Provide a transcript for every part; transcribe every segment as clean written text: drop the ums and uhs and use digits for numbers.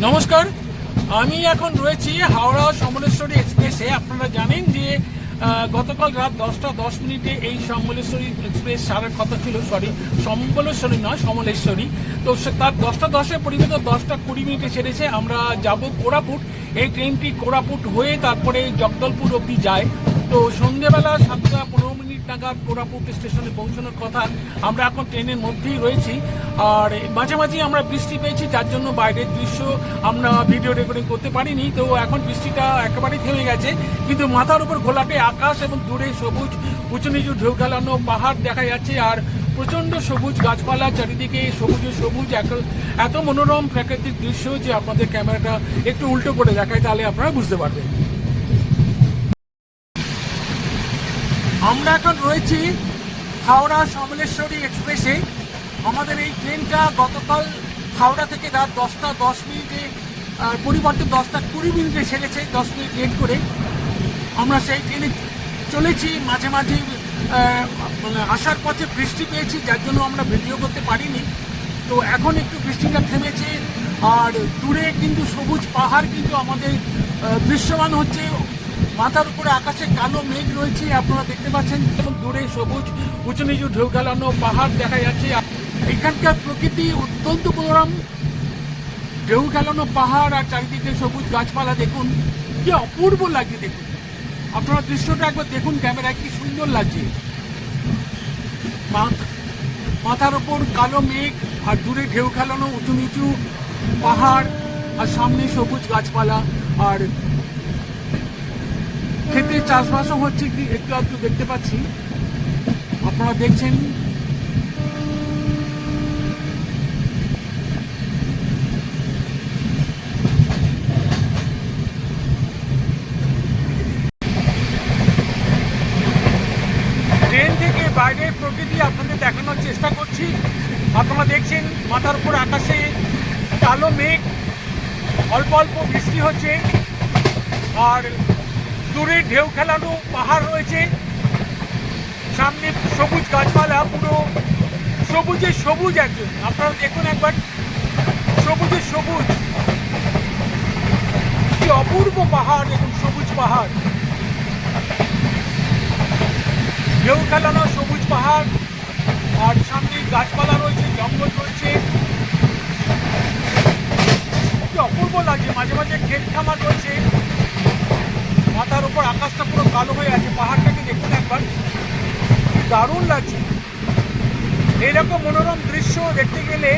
নমস্কার, আমি এখন রয়েছি হাওড়া সমলেশ্বরী এক্সপ্রেসে। আপনারা জানেন যে গতকাল রাত 10টা 10 মিনিটে এই সমলেশ্বরী এক্সপ্রেস ছাড়ার কথা ছিল। সম্বলেশ্বরী নয়, সমলেশ্বরী। তো তার 10টা 10-এর পরিবর্তে 10টা 20 মিনিটে ছেড়েছে। আমরা যাব কোরাপুট। এই ট্রেনটি কোরাপুট হয়ে তারপরে জগদলপুর অবধি যায়। তো সন্ধ্যেবেলা 7টা 15 মিনিট নাগাদ কোরাপুট স্টেশনে পৌঁছানোর কথা। আমরা এখন ট্রেনের মধ্যেই রয়েছি, আর মাঝে মাঝে আমরা বৃষ্টি পেয়েছি, যার জন্য বাইরের দৃশ্য আমরা ভিডিও রেকর্ডিং করতে পারিনি। তো এখন বৃষ্টিটা একেবারেই থেমে গেছে, কিন্তু মাথার উপর ঘোলাটে আকাশ এবং দূরে সবুজ উঁচু নিচু ঢেউ খেলানো পাহাড় দেখা যাচ্ছে। আর প্রচণ্ড সবুজ গাছপালা, চারিদিকে সবুজে সবুজ, এত মনোরম প্রাকৃতিক দৃশ্য যে আপনাদের ক্যামেরাটা একটু উল্টো করে দেখায়, তাহলে আপনারা বুঝতে পারবেন। আমরা এখন রয়েছি হাওড়া সমলেশ্বরী এক্সপ্রেসে। আমাদের এই ট্রেনটা গতকাল হাওড়া থেকে রাত 10টা 10 মিনিটে পরিবর্তে 10টা 20 মিনিটে ছেড়েছে, 10 মিনিট লেট করে। আমরা সেই ট্রেনে চলেছি। মাঝে মাঝে আসার পথে বৃষ্টি পেয়েছি, যার জন্য আমরা ভিডিও করতে পারিনি। তো এখন একটু বৃষ্টিটা থেমেছে, আর দূরে কিন্তু সবুজ পাহাড় কিন্তু আমাদের দৃশ্যমান হচ্ছে। মাথার উপরে আকাশে কালো মেঘ রয়েছে, আপনারা দেখতে পাচ্ছেন, এবং দূরে সবুজ উঁচু নিচু ঢেউ খেলানো পাহাড় দেখা যাচ্ছে। এখানকার প্রকৃতি অত্যন্ত মনোরম, ঢেউ খেলানো পাহাড় আর চারিদিকে সবুজ গাছপালা। দেখুন কি অপূর্ব লাগছে। দেখুন, আপনারা দৃশ্যটা একবার দেখুন ক্যামেরায়, কি সুন্দর লাগছে। মাথার ওপর কালো মেঘ, আর দূরে ঢেউ খেলানো উঁচু নিচু পাহাড়, আর সামনে সবুজ গাছপালা। আর ক্ষেত্রে চাষবাসও হচ্ছে, কি একটু একটু দেখতে পাচ্ছি, আপনারা দেখছেন। ট্রেন থেকে বাইরের প্রকৃতি আপনাদের দেখানোর চেষ্টা করছি। আপনারা দেখছেন মাথার উপর আকাশে কালো মেঘ, অল্প অল্প বৃষ্টি হচ্ছে, আর দূরে ঢেউ খেলানো পাহাড় রয়েছে, সামনে সবুজ গাছপালা, পুরো সবুজে সবুজ। একদম আপনারা দেখুন একবার, সবুজে সবুজ, কি অপূর্ব পাহাড়। দেখুন সবুজ পাহাড়, ঢেউ খেলানো সবুজ পাহাড়, আর সামনে গাছপালা রয়েছে, জঙ্গল রয়েছে, কি অপূর্ব লাগছে। মাঝে মাঝে ক্ষেত খামার রয়েছে, মাথার উপর আকাশটা পুরো কালো হয়ে আছে। পাহাড়টাকে দেখুন একবার, দারুণ লাগছে। এইরকম মনোরম দৃশ্য দেখতে গেলে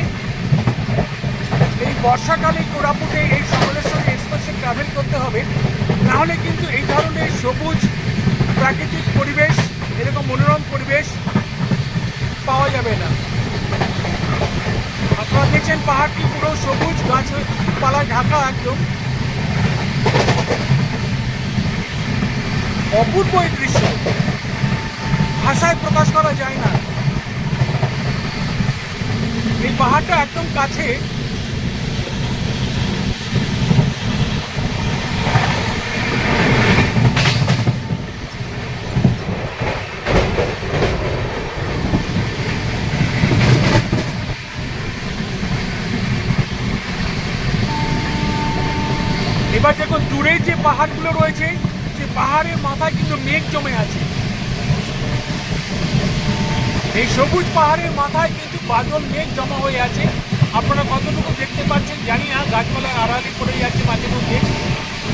এই বর্ষাকালে কোরাপুটে এই সমলেশ্বরী এক্সপ্রেসে ট্রাভেল করতে হবে, নাহলে কিন্তু এই ধরনের সবুজ প্রাকৃতিক পরিবেশ, এরকম মনোরম পরিবেশ পাওয়া যাবে না। আপনারা দেখছেন পাহাড়টি পুরো সবুজ গাছপালায় ঢাকা, একদম অপূর্ব এই দৃশ্য, ভাষায় প্রকাশ করা যায় না। এই পাহাড়টা একদম কাছে। এবার দেখুন দূরে যে পাহাড়গুলো রয়েছে, যে পাহাড়ের মাথায় কিন্তু মেঘ জমে আছে। এই সবুজ পাহাড়ের মাথায় কিন্তু বাদল মেঘ জমা হয়ে আছে। আপনারা কতটুকু দেখতে পাচ্ছেন জানি না, গাছপালার আড়ালে পড়ে যাচ্ছে মাঝে মধ্যে।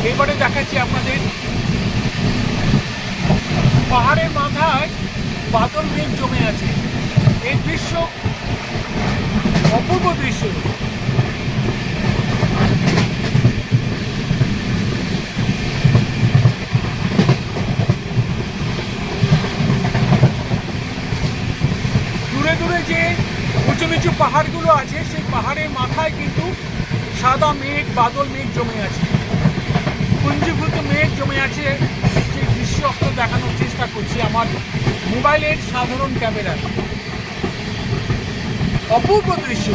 এবারে দেখাচ্ছি আপনাদের, পাহাড়ের মাথায় বাদল মেঘ জমে আছে। এই দৃশ্য অপূর্ব দৃশ্য। দূরে দূরে যে উঁচু নিচু পাহাড়গুলো আছে, সেই পাহাড়ের মাথায় কিন্তু সাদা মেঘ, বাদল মেঘ জমে আছে, পুঞ্জীভূত মেঘ জমে আছে। সেই দৃশ্য আপনাদের দেখানোর চেষ্টা করছি আমার মোবাইলের সাধারণ ক্যামেরায়। অপূর্ব দৃশ্য।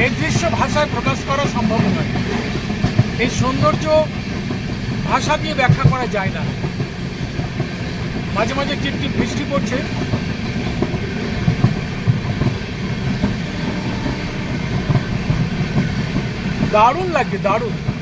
এই দৃশ্য ভাষায় প্রকাশ করা সম্ভব নয়। এই সৌন্দর্য ভাষা দিয়ে ব্যাখ্যা করা যায় না। মাঝে মাঝে টিপটিপ বৃষ্টি পড়ছে। দারুণ লাগছে, দারুণ।